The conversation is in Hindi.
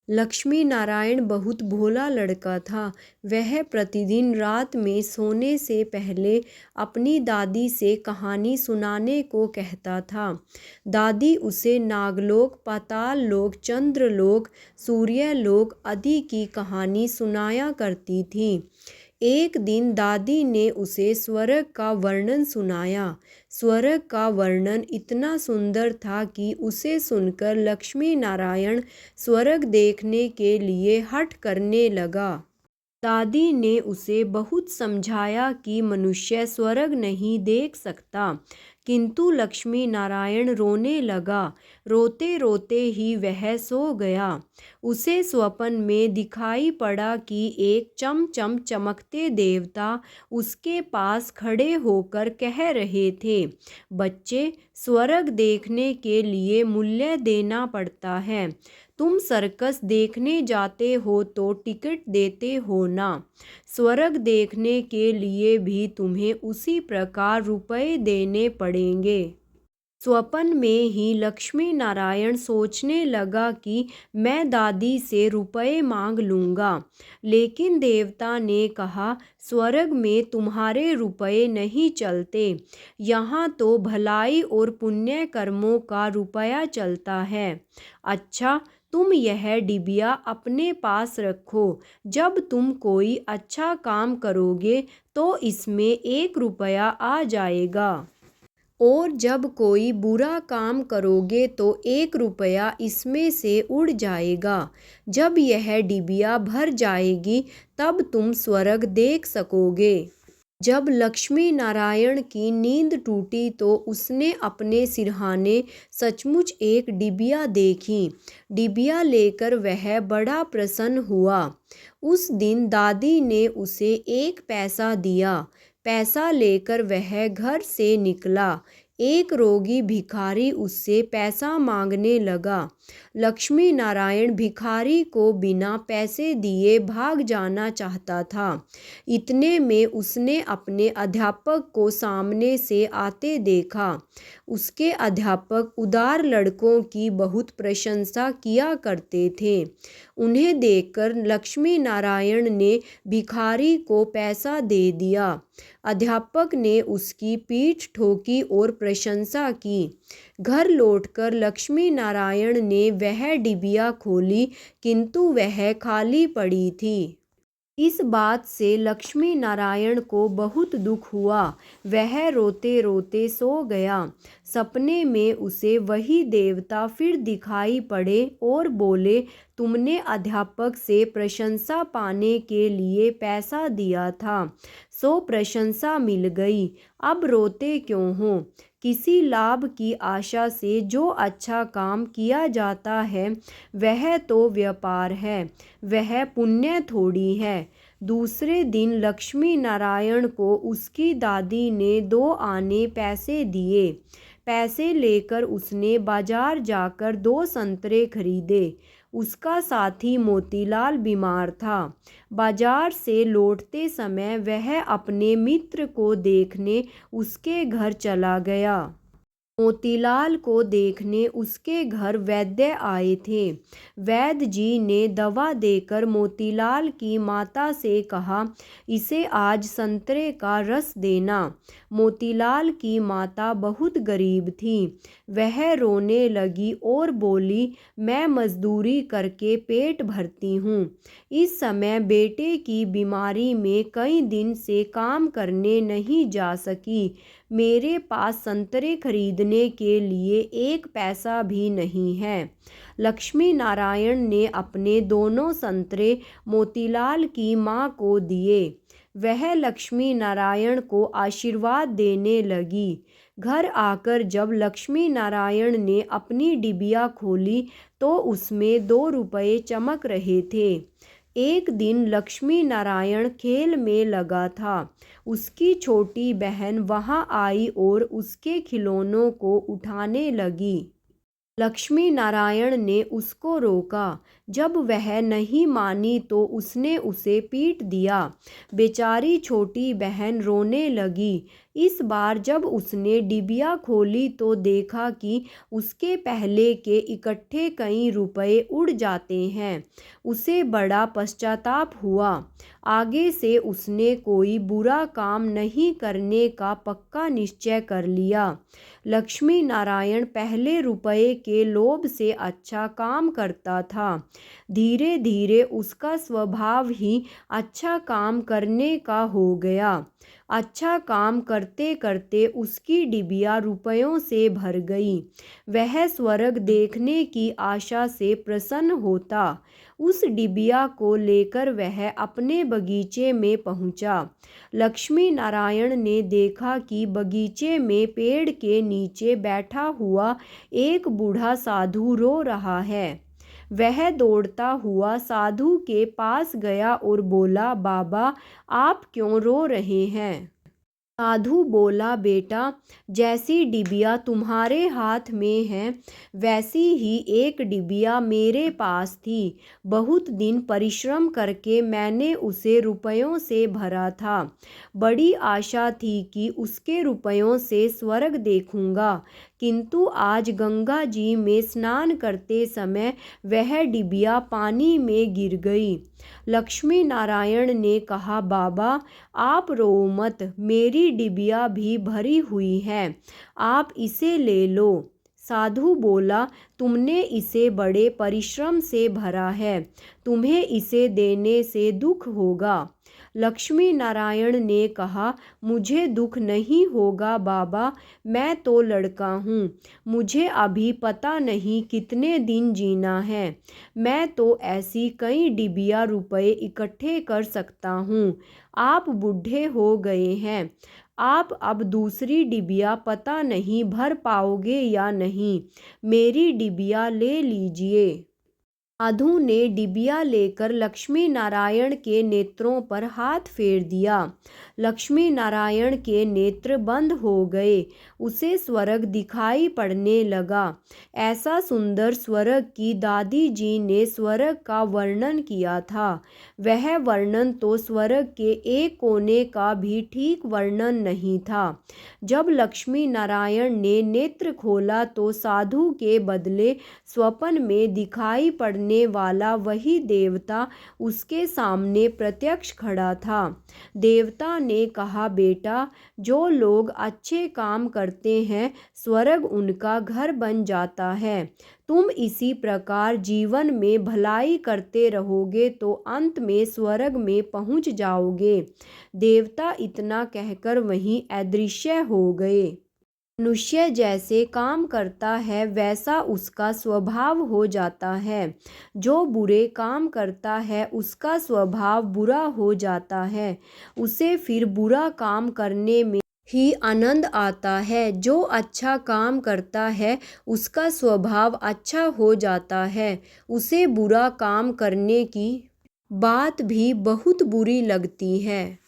लक्ष्मी नारायण बहुत भोला लड़का था। वह प्रतिदिन रात में सोने से पहले अपनी दादी से कहानी सुनाने को कहता था। दादी उसे नागलोक, पाताल लोक, चंद्रलोक, सूर्यलोक आदि की कहानी सुनाया करती थी। एक दिन दादी ने उसे स्वर्ग का वर्णन सुनाया। स्वर्ग का वर्णन इतना सुंदर था कि उसे सुनकर लक्ष्मी नारायण स्वर्ग देखने के लिए हठ करने लगा। दादी ने उसे बहुत समझाया कि मनुष्य स्वर्ग नहीं देख सकता, किंतु लक्ष्मी नारायण रोने लगा। रोते रोते ही वह सो गया। उसे स्वप्न में दिखाई पड़ा कि एक चमचम चमकते देवता उसके पास खड़े होकर कह रहे थे, बच्चे, स्वर्ग देखने के लिए मूल्य देना पड़ता है। तुम सर्कस देखने जाते हो तो टिकट देते हो ना। स्वर्ग देखने के लिए भी तुम्हें उसी प्रकार रुपए देने पड़ेंगे। स्वप्न में ही लक्ष्मी नारायण सोचने लगा कि मैं दादी से रुपए मांग लूँगा, लेकिन देवता ने कहा, स्वर्ग में तुम्हारे रुपए नहीं चलते। यहाँ तो भलाई और पुण्य कर्मों का रुपया चलता है। अच्छा, तुम यह डिबिया अपने पास रखो। जब तुम कोई अच्छा काम करोगे तो इसमें 1 रुपया आ जाएगा, और जब कोई बुरा काम करोगे तो 1 रुपया इसमें से उड़ जाएगा। जब यह डिबिया भर जाएगी तब तुम स्वर्ग देख सकोगे। जब लक्ष्मी नारायण की नींद टूटी तो उसने अपने सिरहाने सचमुच एक डिबिया देखी। डिबिया लेकर वह बड़ा प्रसन्न हुआ। उस दिन दादी ने उसे 1 पैसा दिया। पैसा लेकर वह घर से निकला। एक रोगी भिखारी उससे पैसा मांगने लगा। लक्ष्मी नारायण भिखारी को बिना पैसे दिए भाग जाना चाहता था। इतने में उसने अपने अध्यापक को सामने से आते देखा। उसके अध्यापक उदार लड़कों की बहुत प्रशंसा किया करते थे। उन्हें देखकर लक्ष्मी नारायण ने भिखारी को पैसा दे दिया। अध्यापक ने उसकी पीठ ठोकी और प्रशंसा की। घर लौटकर लक्ष्मी नारायण ने वह डिबिया खोली, किंतु वह खाली पड़ी थी। इस बात से लक्ष्मी नारायण को बहुत दुख हुआ। वह रोते रोते सो गया। सपने में उसे वही देवता फिर दिखाई पड़े और बोले, तुमने अध्यापक से प्रशंसा पाने के लिए पैसा दिया था, सो प्रशंसा मिल गई। अब रोते क्यों हो? किसी लाभ की आशा से जो अच्छा काम किया जाता है वह तो व्यापार है, वह पुण्य थोड़ी है। दूसरे दिन लक्ष्मी नारायण को उसकी दादी ने 2 आने पैसे दिए। पैसे लेकर उसने बाजार जाकर 2 संतरे खरीदे। उसका साथी मोतीलाल बीमार था। बाजार से लौटते समय वह अपने मित्र को देखने उसके घर चला गया। मोतीलाल को देखने उसके घर वैद्य आए थे। वैद्य जी ने दवा देकर मोतीलाल की माता से कहा, इसे आज संतरे का रस देना। मोतीलाल की माता बहुत गरीब थी। वह रोने लगी और बोली, मैं मजदूरी करके पेट भरती हूँ। इस समय बेटे की बीमारी में कई दिन से काम करने नहीं जा सकी। मेरे पास संतरे खरीदने के लिए 1 पैसा भी नहीं है। लक्ष्मी नारायण ने अपने दोनों संतरे मोतीलाल की माँ को दिए। वह लक्ष्मी नारायण को आशीर्वाद देने लगी। घर आकर जब लक्ष्मी नारायण ने अपनी डिबिया खोली तो उसमें 2 रुपये चमक रहे थे। एक दिन लक्ष्मी नारायण खेल में लगा था। उसकी छोटी बहन वहां आई और उसके खिलौनों को उठाने लगी। लक्ष्मी नारायण ने उसको रोका। जब वह नहीं मानी तो उसने उसे पीट दिया। बेचारी छोटी बहन रोने लगी। इस बार जब उसने डिबिया खोली तो देखा कि उसके पहले के इकट्ठे कई रुपए उड़ जाते हैं। उसे बड़ा पश्चाताप हुआ। आगे से उसने कोई बुरा काम नहीं करने का पक्का निश्चय कर लिया। लक्ष्मी नारायण पहले रुपए के लोभ से अच्छा काम करता था। धीरे धीरे उसका स्वभाव ही अच्छा काम करने का हो गया। अच्छा काम करते करते उसकी डिबिया रुपयों से भर गई। वह स्वर्ग देखने की आशा से प्रसन्न होता। उस डिबिया को लेकर वह अपने बगीचे में पहुंचा। लक्ष्मी नारायण ने देखा कि बगीचे में पेड़ के नीचे बैठा हुआ एक बूढ़ा साधु रो रहा है। वह दौड़ता हुआ साधु के पास गया और बोला, बाबा, आप क्यों रो रहे हैं? साधु बोला, बेटा, जैसी डिबिया तुम्हारे हाथ में है वैसी ही एक डिबिया मेरे पास थी। बहुत दिन परिश्रम करके मैंने उसे रुपयों से भरा था। बड़ी आशा थी कि उसके रुपयों से स्वर्ग देखूंगा, किंतु आज गंगा जी में स्नान करते समय वह डिबिया पानी में गिर गई। लक्ष्मी नारायण ने कहा, बाबा, आप रो मत, मेरी डिबिया भी भरी हुई है, आप इसे ले लो। साधु बोला, तुमने इसे बड़े परिश्रम से भरा है, तुम्हें इसे देने से दुख होगा। लक्ष्मी नारायण ने कहा, मुझे दुख नहीं होगा बाबा, मैं तो लड़का हूँ, मुझे अभी पता नहीं कितने दिन जीना है। मैं तो ऐसी कई डिबिया रुपए इकट्ठे कर सकता हूँ। आप बूढ़े हो गए हैं, आप अब दूसरी डिबिया पता नहीं भर पाओगे या नहीं, मेरी डिबिया ले लीजिए। साधु ने डिबिया लेकर लक्ष्मी नारायण के नेत्रों पर हाथ फेर दिया। लक्ष्मी नारायण के नेत्र बंद हो गए। उसे स्वर्ग दिखाई पड़ने लगा। ऐसा सुंदर स्वर्ग कि दादी जी ने स्वर्ग का वर्णन किया था। वह वर्णन तो स्वर्ग के एक कोने का भी ठीक वर्णन नहीं था। जब लक्ष्मी नारायण ने नेत्र खोला तो साधु के बदले स्वप्न में दिखाई पड़ने वाला वही देवता उसके सामने प्रत्यक्ष खड़ा था। देवता ने कहा, बेटा, जो लोग अच्छे काम करते हैं स्वर्ग उनका घर बन जाता है। तुम इसी प्रकार जीवन में भलाई करते रहोगे तो अंत में स्वर्ग में पहुंच जाओगे। देवता इतना कहकर वहीं अदृश्य हो गए। मनुष्य जैसे काम करता है वैसा उसका स्वभाव हो जाता है। जो बुरे काम करता है उसका स्वभाव बुरा हो जाता है। उसे फिर बुरा काम करने में ही आनंद आता है। जो अच्छा काम करता है उसका स्वभाव अच्छा हो जाता है। उसे बुरा काम करने की बात भी बहुत बुरी लगती है।